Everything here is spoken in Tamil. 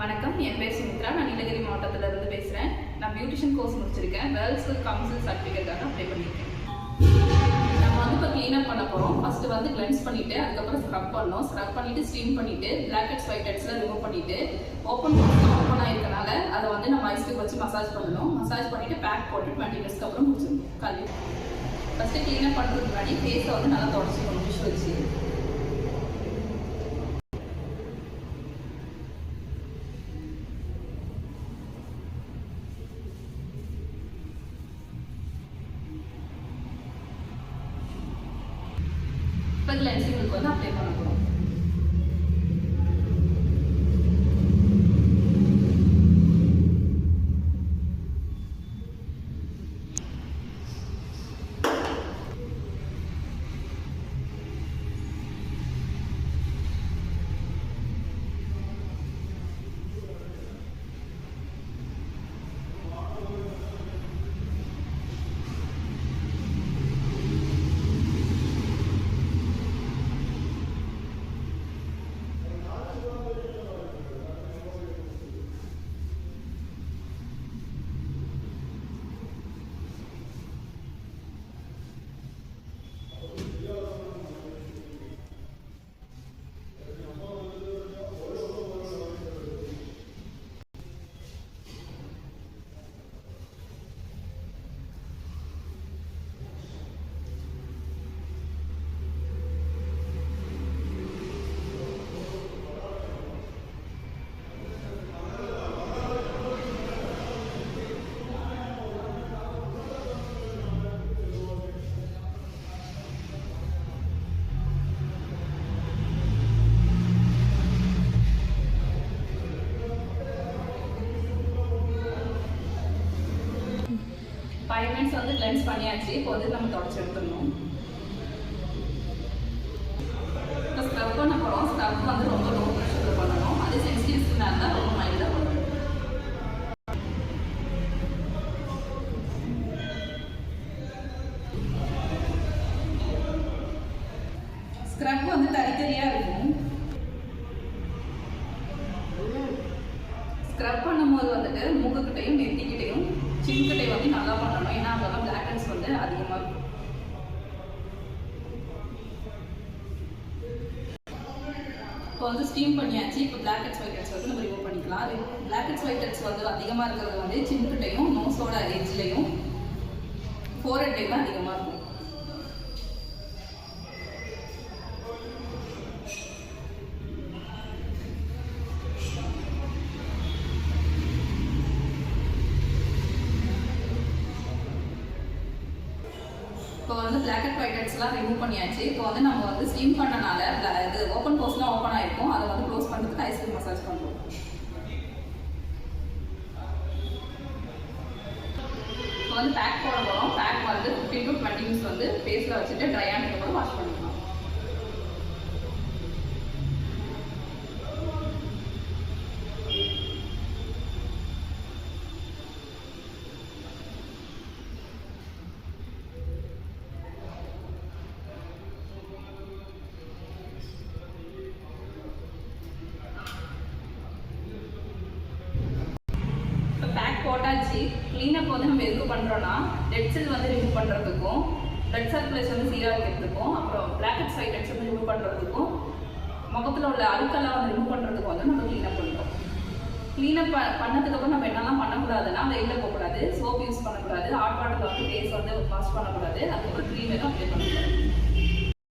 வணக்கம், என் பேர் சுமித்ரா. நான் நீலகிரி மாவட்டத்திலிருந்து பேசுகிறேன். நான் பியூட்டிஷியன் கோர்ஸ் முடிச்சிருக்கேன். கேர்ள்ஸ்க்கு கவுன்சில் சர்டிஃபிகேட்டாக அப்ளை பண்ணியிருக்கேன். நம்ம வந்து இப்போ க்ளீனப் பண்ண போகிறோம். ஃபஸ்ட்டு வந்து கிளென்ஸ் பண்ணிவிட்டு அதுக்கப்புறம் ஸ்க்ரப் பண்ணோம். ஸ்க்ரப் பண்ணிவிட்டு ஸ்டீம் பண்ணிவிட்டு பிளாக் ஹெட்ஸ் ஒயிட் ஹெட்ஸ்லாம் ரிமூவ் பண்ணிவிட்டு ஓப்பன் ஆகிருக்கனால அதை வந்து நம்ம ஐஸ்க்கு வச்சு மசாஜ் பண்ணணும். மசாஜ் பண்ணிவிட்டு பேக் போட்டு 20 மினிட்ஸ்க்கு அப்புறம் முடிச்சிடணும். கல்வி ஃபஸ்ட்டு க்ளீனப் பண்ணுறதுக்கு முன்னாடி ஃபேஸை வந்து நல்லா தொடச்சிக்கணும் டிஷ் வச்சு. இப்போ கிளென்சிங்க்கு வந்து அப்ளை பண்ண போகிறோம். ஃபைவ் மினிட்ஸ் வந்து கிளென்ஸ் பண்ணியாச்சு. இப்போ வந்து நம்ம தொடச்சி எடுத்துடணும். இப்போ ஸ்க்ரப் பண்ண போகிறோம். ஸ்க்ரப் வந்து ரொம்ப லோ ப்ரெஷரில் பண்ணணும். அது சென்சிட்டிவ் ஸ்கின்னாக இருந்தால் ரொம்ப மைல்டாக பண்ணணும். ஸ்க்ரப் வந்து தனித்தனியாக இருக்கும். ஸ்க்ரப் பண்ணும்போது வந்துட்டு மூக்குக்கிட்டையும் நெத்திக்கிட்டையும் சின்கிட்டே வந்து நல்லா பண்ணணும். ஏன்னா அதெல்லாம் பிளாக் ஹெட்ஸ் வந்து அதிகமாக இருக்கும். இப்போ வந்து ஸ்டீம் பண்ணியாச்சு. இப்போ பிளாக் ஹெட்ஸ் ஒயிட் ஹெட்ஸ் வந்து நம்ம ரிமூவ் பண்ணிக்கலாம். பிளாக் ஹெட்ஸ் ஒயிட் ஹெட்ஸ் வந்து அதிகமாக இருக்கிறது வந்து சின்கிட்டையும் நோஸோட எட்ஜ்லையும் ஃபோர்ஹெட்லையும் அதிகமாக இருக்கும். இப்போ வந்து பிளாக் அண்ட் ஒயிட் ஹெட்ஸ்லாம் ரிமூவ் பண்ணியாச்சு. இப்போ வந்து நம்ம வந்து ஸ்டீம் பண்ணனால இது ஓப்பன் போஸ்ட்லாம் ஓப்பன் ஆகிருக்கும். அதை வந்து க்ளோஸ் பண்ணுறதுக்கு ஐஸ்கிரீம் மசாஜ் பண்ணுறோம். இப்போ வந்து பேக் போட போகிறோம். பேக் வந்து 15 to 20 மினிட்ஸ் வந்து ஃபேஸில் வச்சுட்டு ட்ரை ஆனதுக்கப்புறம் வாஷ் பண்ணிக்கலாம். போட்டாச்சு. க்ளீனப் வந்து நம்ம எதுக்கு பண்ணுறோன்னா டெட் செல் வந்து ரிமூவ் பண்ணுறதுக்கும், பிளட் சர்க்குலேஷன் வந்து சீராக வைக்கிறதுக்கும், அப்புறம் பிளாக் ஹெட்ஸ் ஒயிட் ஹெட்ஸ் வந்து ரிமூவ் பண்ணுறதுக்கும், முகத்தில் உள்ள அழுக்கெல்லாம் வந்து ரிமூவ் பண்ணுறதுக்கும் வந்து நம்ம க்ளீனப் பண்ணுறோம். க்ளீனப் பண்ணதுக்கப்புறம் நம்ம என்னெல்லாம் பண்ணக்கூடாதுன்னா வெயிலில் போகக்கூடாது, சோப் யூஸ் பண்ணக்கூடாது, ஹாட் வாட்டரில் வந்து ஃபேஸ் வந்து வாஷ் பண்ணக்கூடாது, அதுக்கப்புறம் க்ரீம் எதுவும் அப்ளை பண்ணக்கூடாது.